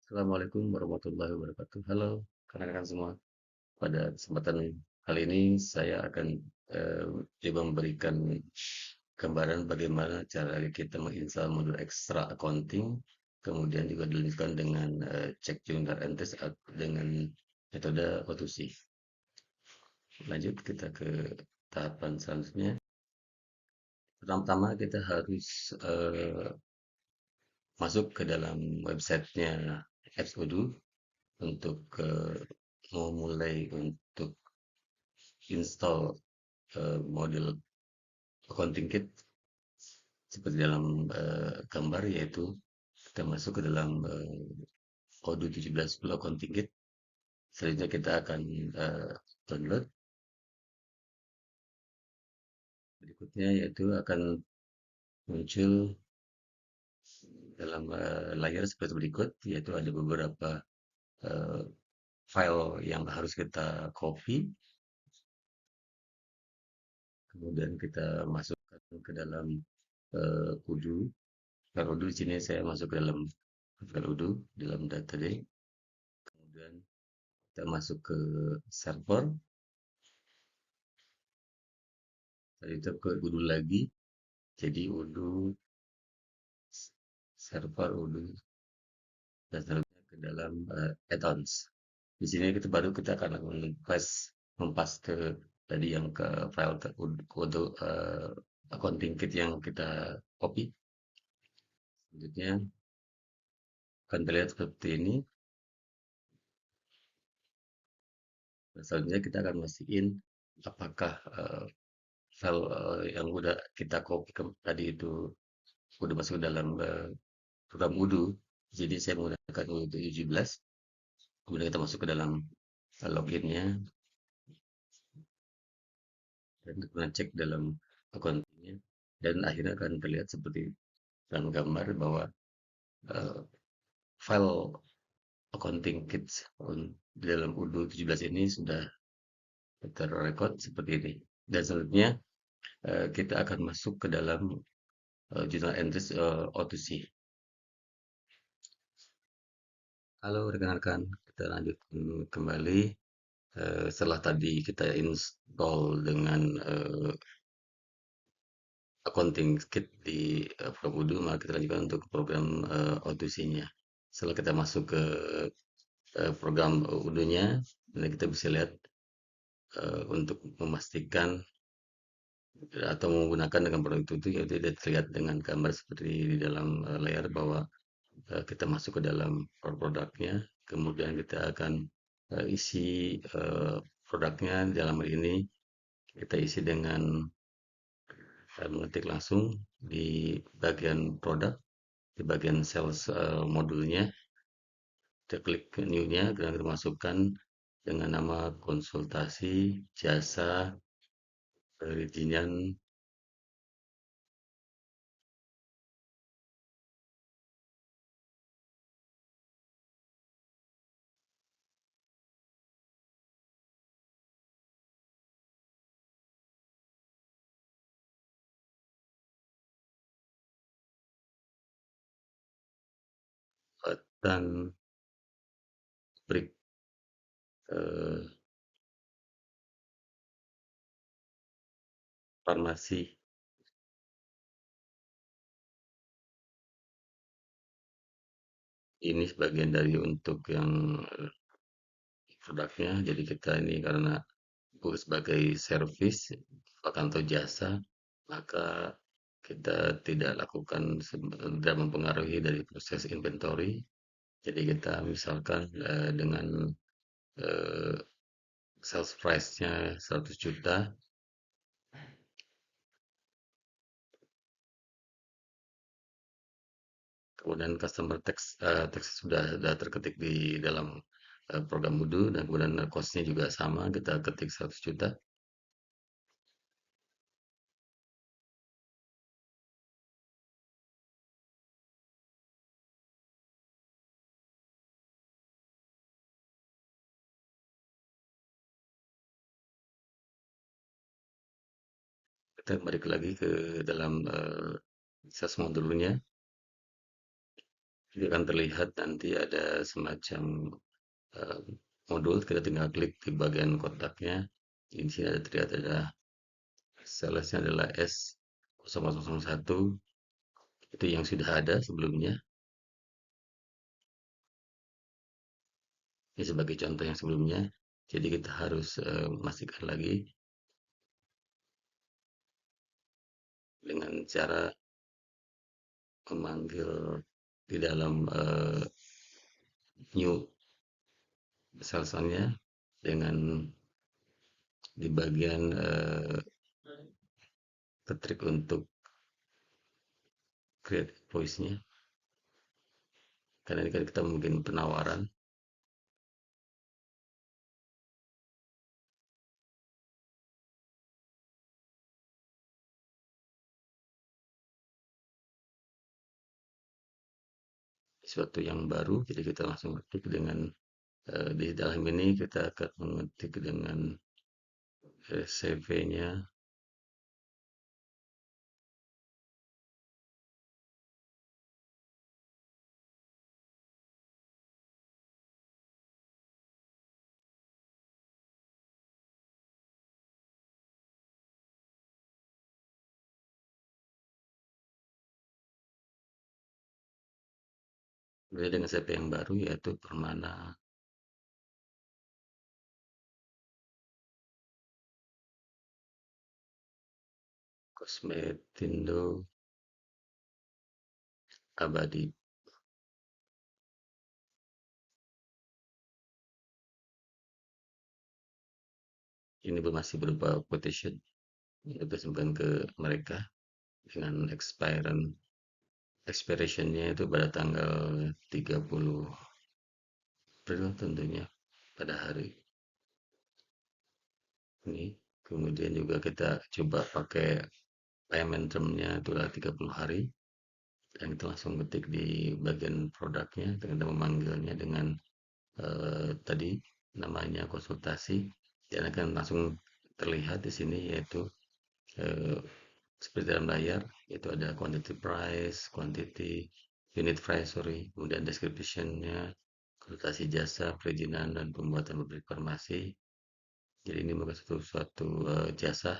Assalamualaikum warahmatullahi wabarakatuh. Halo, rekan-rekan semua. Pada kesempatan kali ini saya akan coba memberikan gambaran bagaimana cara kita menginstal modul ekstra accounting, kemudian juga dilanjutkan dengan cek jurnal entes dengan metode O2C. Lanjut kita ke tahapan selanjutnya. Pertama-tama kita harus masuk ke dalam websitenya Apps.Odoo untuk memulai untuk install model accounting kit seperti dalam gambar, yaitu kita masuk ke dalam Odoo 1710 accounting kit. Selanjutnya kita akan download. Berikutnya yaitu akan muncul dalam layar seperti berikut, yaitu ada beberapa uh, file yang harus kita copy, kemudian kita masukkan ke dalam Odoo. Kalau Odoo di sini saya masuk ke dalam file Odoo dalam database, kemudian kita masuk ke server, tadi itu ke Odoo lagi, jadi Odoo server Odoo dan selanjutnya ke dalam add-ons. Di sini kita akan mempas ke tadi yang ke file Odoo accounting kit yang kita copy. Selanjutnya akan terlihat seperti ini. Selanjutnya kita akan mastiin apakah file yang udah kita copy tadi itu udah masuk dalam program Odoo. Jadi saya menggunakan Odoo 17. Kemudian kita masuk ke dalam loginnya dan kita cek dalam akunnya, dan akhirnya akan terlihat seperti dalam gambar bahwa uh, file accounting kits di dalam Odoo 17 ini sudah terrecord seperti ini. Dan selanjutnya kita akan masuk ke dalam journal entries O2C. Halo rekan-rekan, kita lanjut kembali. Setelah tadi kita install dengan accounting kit di program Odoo, maka kita lanjutkan untuk program O2C-nya. Setelah kita masuk ke program Odoo-nya, dan kita bisa lihat untuk memastikan atau menggunakan dengan produk itu, yaitu tidak terlihat dengan gambar seperti di dalam layar bahwa kita masuk ke dalam produknya, kemudian kita akan isi produknya. Dalam hal ini kita isi dengan mengetik langsung di bagian produk, di bagian sales modulnya, kita klik new-nya dan kita masukkan dengan nama konsultasi jasa perizinan dan break eh, farmasi. Ini sebagian dari untuk yang produknya. Jadi kita ini karena sebagai service atau jasa, maka kita tidak lakukan, tidak mempengaruhi dari proses inventory. Jadi kita misalkan dengan eh, sales price-nya 100 juta, kemudian customer tax sudah terketik di dalam program Odoo, dan kemudian cost-nya juga sama, kita ketik 100 juta. Kita balik lagi ke dalam sales modulnya. Jadi akan terlihat nanti ada semacam eh, modul, kita tinggal klik di bagian kotaknya. Di sini ada terlihat ada salesnya adalah S001, itu yang sudah ada sebelumnya. Ini sebagai contoh yang sebelumnya. Jadi kita harus memastikan lagi dengan cara memanggil di dalam new salesnya dengan di bagian ketik untuk create voice-nya. Karena ini kan kita mungkin penawaran. Sesuatu yang baru, jadi kita langsung ketik dengan di dalam ini kita akan mengetik dengan CV-nya. Berbeda dengan CV yang baru yaitu Permana Kosmetindo Abadi. Ini masih berupa quotation yang dipersembahkan ke mereka dengan expiration-nya itu pada tanggal 30 April tentunya pada hari ini. Kemudian juga kita coba pakai payment term-nya itu adalah 30 hari, dan kita langsung ketik di bagian produknya, kita memanggilnya dengan tadi namanya konsultasi, dan akan langsung terlihat di sini yaitu eh, seperti dalam layar, itu ada quantity price, quantity unit price, sorry, kemudian description-nya, konsultasi jasa, perizinan dan pembuatan beberapa informasi. Jadi ini bukan suatu jasa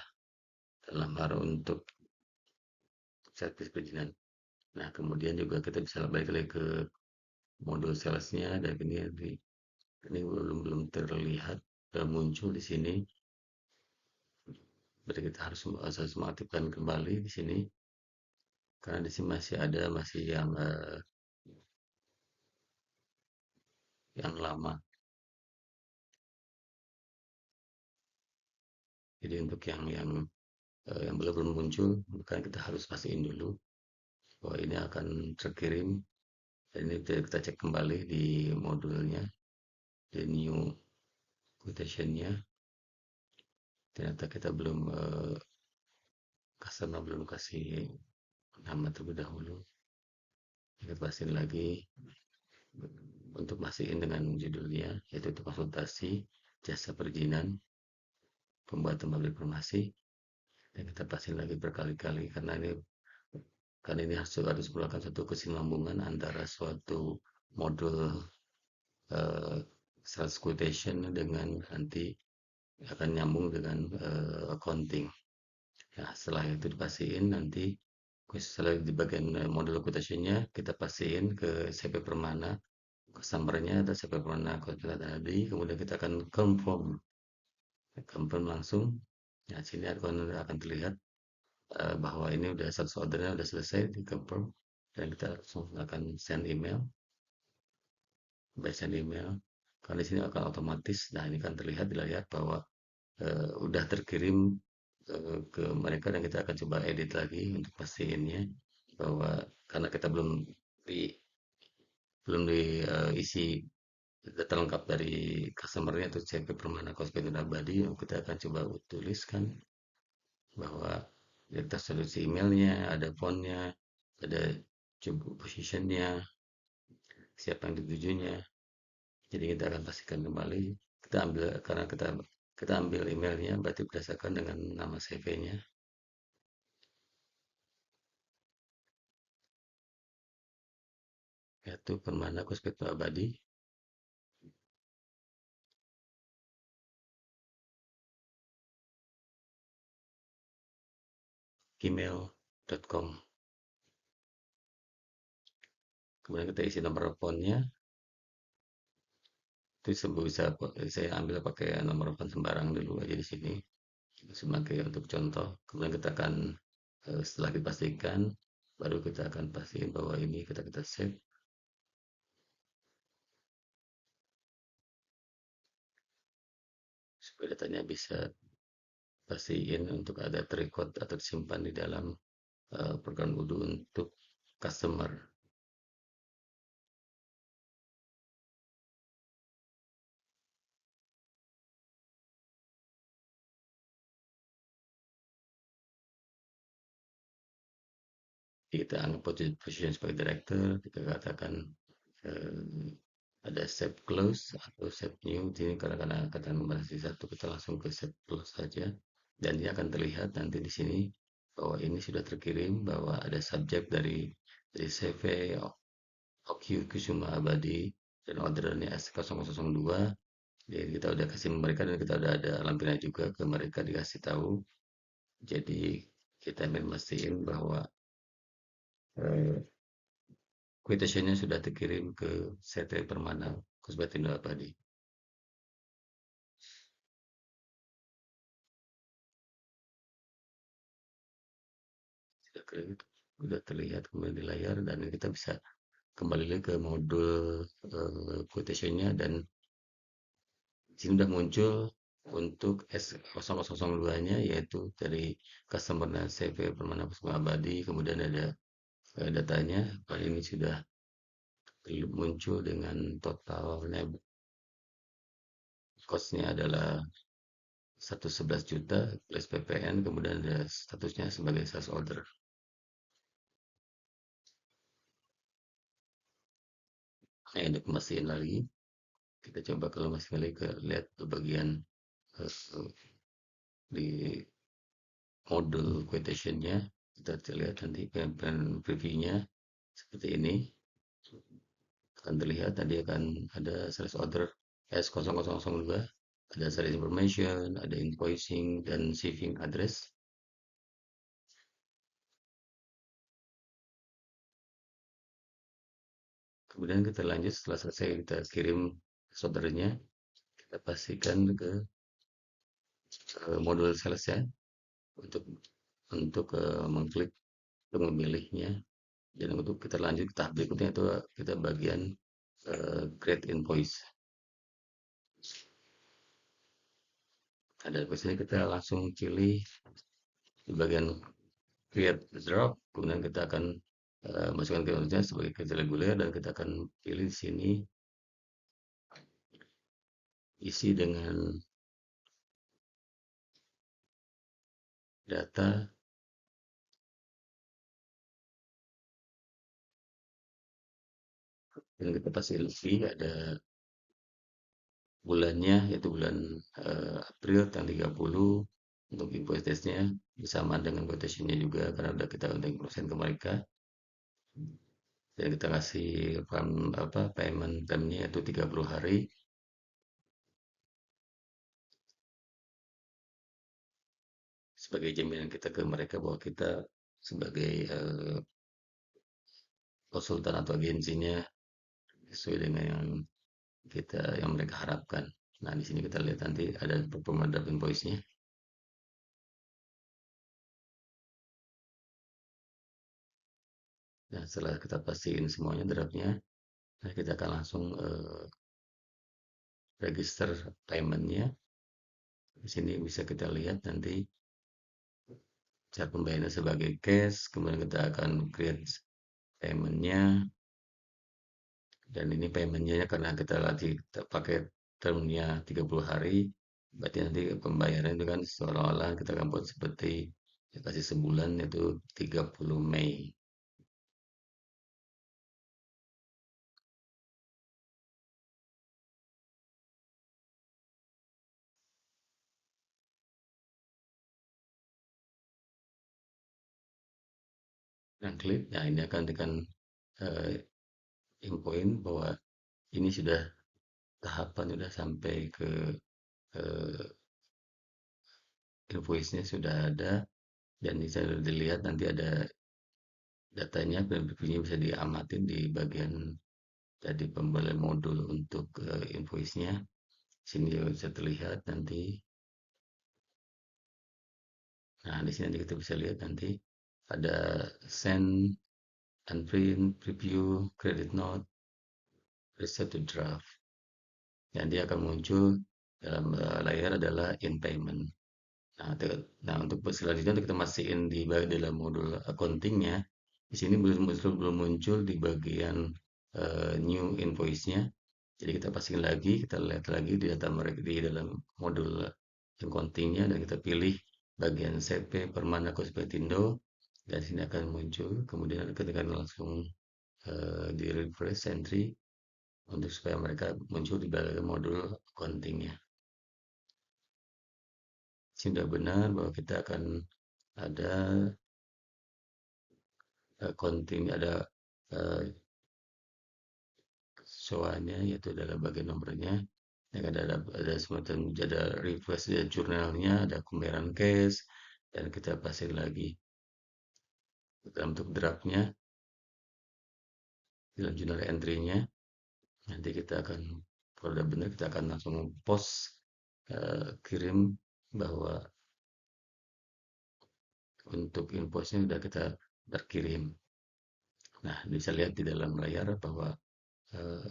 dalam hal untuk servis perizinan. Nah, kemudian juga kita bisa balik lagi ke modul salesnya, dan ini belum terlihat muncul di sini. Berarti kita harus mengaktifkan kembali di sini karena di sini masih yang lama. Jadi untuk yang belum muncul, maka kita harus pastiin dulu bahwa ini akan terkirim, dan ini kita cek kembali di modulnya, di new quotation-nya. Ternyata kita customer belum kasih nama terlebih dahulu. Kita pastiin lagi untuk pastiin dengan judulnya, yaitu untuk konsultasi jasa perizinan, pembuatan tabel informasi, dan kita pastiin lagi berkali-kali karena ini harus melakukan suatu kesinambungan antara suatu modul sales quotation dengan nanti akan nyambung dengan accounting. Nah, setelah itu dipastiin nanti setelah di bagian modul quotation-nya kita pastiin ke CP Permana, customer-nya ada CP Permana tadi, kemudian kita akan confirm langsung. Nah, sini akan terlihat bahwa ini udah satu ordernya udah selesai di confirm, dan kita langsung akan send email, send email. Karena di sini akan otomatis. Nah, ini kan terlihat di layar bahwa udah terkirim ke mereka, dan kita akan coba edit lagi untuk pastiinnya bahwa karena kita di isi data lengkap dari customer-nya atau CP Permana Kosmetik Abadi, kita akan coba tuliskan bahwa kita solusi emailnya, ada phone-nya, ada job position-nya, siapa yang ditujunya. Jadi kita akan pastikan kembali. Kita ambil karena kita ambil emailnya, berarti berdasarkan dengan nama CV-nya. yaitu Permana Kuspeto Abadi, gmail.com. Kemudian kita isi nomor teleponnya, itu bisa saya ambil pakai nomor telepon sembarang dulu aja di sini sebagai untuk contoh. Kemudian kita akan setelah dipastikan, baru kita akan pastiin bahwa ini kita save supaya datanya bisa pastiin untuk ada terrecord atau disimpan di dalam program Udu untuk customer. Kita anggap posisi sebagai director, kita katakan eh, ada save close atau save new. Jadi karena kata masih satu, kita langsung ke save close saja, dan dia akan terlihat nanti di sini bahwa ini sudah terkirim, bahwa ada subjek dari CV OQ Kusuma Abadi dan orderannya S0002. Jadi kita udah kasih mereka dan kita udah ada lampiran juga ke mereka dikasih tahu. Jadi kita mastiin bahwa eh, quotation-nya sudah dikirim ke CT Permana Kusbetindo Abadi. Sudah terlihat kemudian di layar, dan kita bisa kembali lagi ke modul quotation-nya, dan di sini sudah muncul untuk S0002-nya, yaitu dari customer dan CV Permana Kusuma Abadi. Kemudian ada datanya, kali ini sudah muncul dengan totalnya, cost-nya adalah 111 juta plus PPN, kemudian ada statusnya sebagai sales order. Nah, untuk memastikan lagi, kita coba kalau masih kali ke lihat ke bagian uh, di modul quotation-nya, kita lihat nanti plan preview-nya seperti ini. Akan terlihat tadi akan ada sales order S0002, ada sales information, ada invoicing, dan shipping address. Kemudian kita lanjut, setelah selesai kita kirim soldernya, kita pastikan ke modul sales ya, untuk mengklik untuk memilihnya, dan untuk kita lanjut ke tahap berikutnya itu kita bagian create invoice. Ada di sini kita langsung pilih di bagian create drop, kemudian kita akan masukkan ke sebagai kerja reguler, dan kita akan pilih di sini isi dengan data, dan kita pasti lebih ada bulannya, yaitu bulan April tanggal 30 untuk invoice testnya, bersama dengan quotation-nya juga karena udah kita udah proses ke mereka, dan kita kasih payment time-nya yaitu 30 hari sebagai jaminan kita ke mereka bahwa kita sebagai konsultan atau agensinya sesuai dengan yang mereka harapkan. Nah, di sini kita lihat nanti ada performa draft invoice-nya. Nah, setelah kita pastiin semuanya draftnya, nah kita akan langsung register payment-nya. Di sini bisa kita lihat nanti cara pembayarannya sebagai cash, kemudian kita akan create payment-nya, dan ini payment-nya karena kita lagi pakai termnya 30 hari, berarti nanti pembayaran itu kan seolah-olah kita akan buat seperti ya, kasih sebulan, yaitu 30 Mei. Nah, klik. Nah, ini akan tekan infoin bahwa ini sudah tahapan sudah sampai ke eh, invoice-nya sudah ada dan bisa dilihat nanti ada datanya preview-nya bisa diamatin di bagian jadi pembelian modul untuk invoice-nya. Sini juga bisa terlihat nanti. Nah, di sini nanti kita bisa lihat nanti ada send, unprint, preview, credit note, reset to draft. Yang dia akan muncul dalam layar adalah in payment. Nah, untuk selanjutnya untuk kita masihin di dalam modul accounting-nya, di sini belum muncul di bagian new invoice-nya. Jadi kita pastiin lagi, kita lihat lagi di data mereka di dalam modul accounting-nya dan kita pilih bagian CP Permana Kospetindo dan sini akan muncul. Kemudian kita akan langsung di refresh entry untuk supaya mereka muncul di dalam modul accounting-nya. Sudah benar bahwa kita akan ada accounting ada uh, soalnya yaitu adalah bagian nomornya yang ada semacam ada request dan jurnalnya ada pembayaran cash dan kita pasang lagi dalam bentuk draftnya dalam jurnal entry-nya nanti kita akan kalau udah benar kita akan langsung post kirim bahwa untuk invoice-nya sudah kita terkirim. Nah, bisa lihat di dalam layar bahwa eh,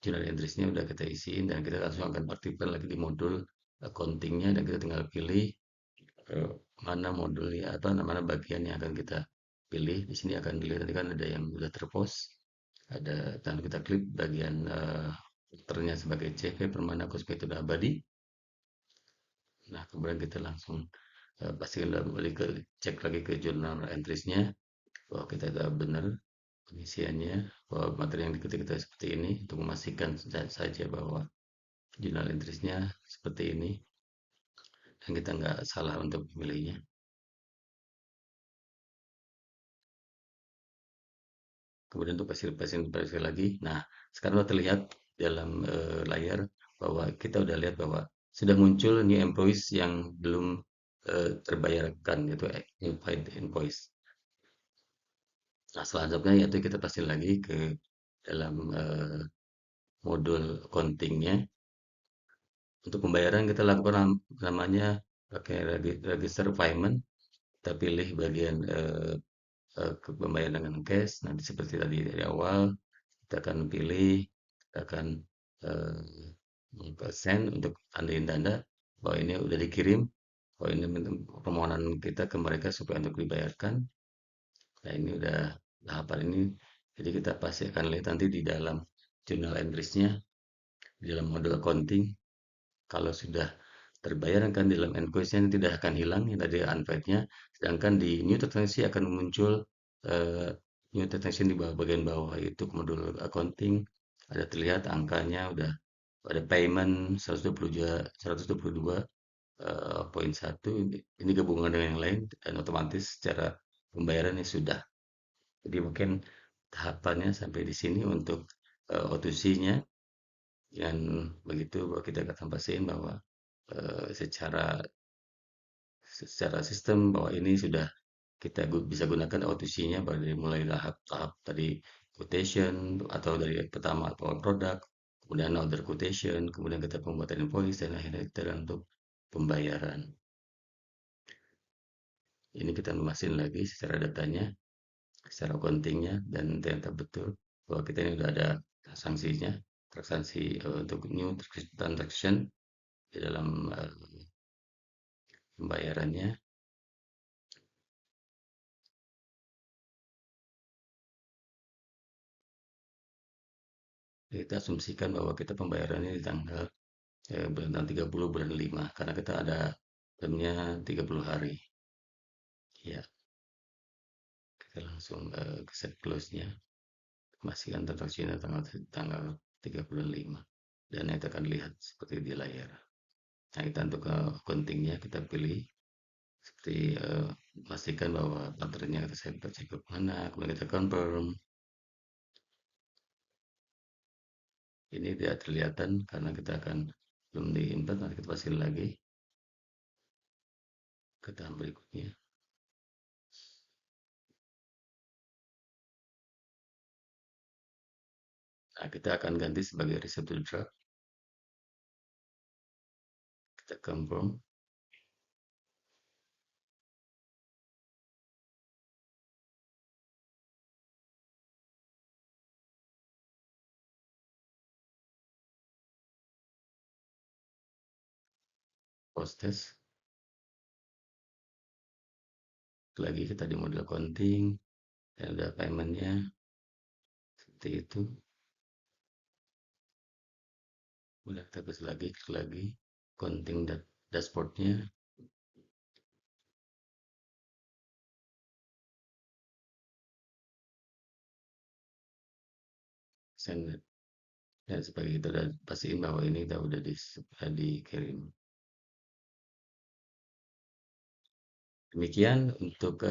jurnal entries-nya udah kita isiin dan kita langsung akan aktifkan lagi di modul accounting-nya dan kita tinggal pilih eh, mana modulnya atau mana bagian yang akan kita pilih. Di sini akan dilihat nanti kan ada yang sudah terpost, ada dan kita klik bagian filternya sebagai CV Permana Kusmetode Abadi. Nah, kemudian kita langsung pastikan balik ke cek lagi ke jurnal entries-nya bahwa kita sudah benar pengisiannya bahwa materi yang diketik kita seperti ini untuk memastikan saja bahwa jurnal entries-nya seperti ini dan kita nggak salah untuk memilihnya. Kemudian untuk pasien lagi. Nah, sekarang sudah terlihat dalam layar bahwa kita udah lihat bahwa sudah muncul new invoice yang belum terbayarkan yaitu unpaid invoice. Nah, selanjutnya yaitu kita pasti lagi ke dalam modul accounting-nya. Untuk pembayaran kita lakukan namanya pakai register payment. Kita pilih bagian pembayaran dengan cash. Nanti seperti tadi dari awal kita akan pilih, kita akan send untuk tandain tanda bahwa ini udah dikirim, bahwa ini permohonan kita ke mereka supaya untuk dibayarkan. Nah ini udah tahapan ini, jadi kita pasti akan lihat nanti di dalam journal entries-nya, di dalam modul accounting, kalau sudah terbayar kan di dalam invoice-nya tidak akan hilang yang tadi unpaid-nya, sedangkan di new transaction akan muncul eh, new transaction di bagian bawah itu modul accounting ada terlihat angkanya udah ada payment 122,1 ini gabungan dengan yang lain dan otomatis secara pembayarannya sudah. Jadi mungkin tahapannya sampai di sini untuk OTC-nya dan begitu bahwa kita akan pastiin bahwa secara secara sistem bahwa ini sudah kita bisa gunakan OTC-nya dari mulai tahap tadi quotation atau dari pertama awal produk, kemudian order quotation, kemudian kita pembuatan invoice dan akhirnya kita untuk pembayaran. Ini kita memastikan lagi secara datanya, secara accounting-nya dan ternyata betul bahwa kita ini sudah ada sanksinya, transaksi untuk new transaction di dalam pembayarannya. Kita asumsikan bahwa kita pembayarannya di tanggal bulan 30 bulan 5 karena kita ada jamnya 30 hari. Ya, kita langsung ke set close-nya. Pastikan transaksinya tanggal tanggal 30/5 dan itu akan lihat seperti di layar. Nah, kita untuk accounting-nya kita pilih seperti pastikan bahwa partnernya kita cek ke mana, kemudian kita confirm. Ini tidak terlihatan karena kita akan belum diimport, nanti kita pasang lagi ke tahap berikutnya. Nah, kita akan ganti sebagai receive to draft. Kita confirm, post test. Lagi kita di model accounting, dan ada paymentnya seperti itu. Udah kita tes lagi, klik lagi, accounting dashboardnya, send, dan sebagai kita udah pastiin bahwa ini udah dikirim. Demikian untuk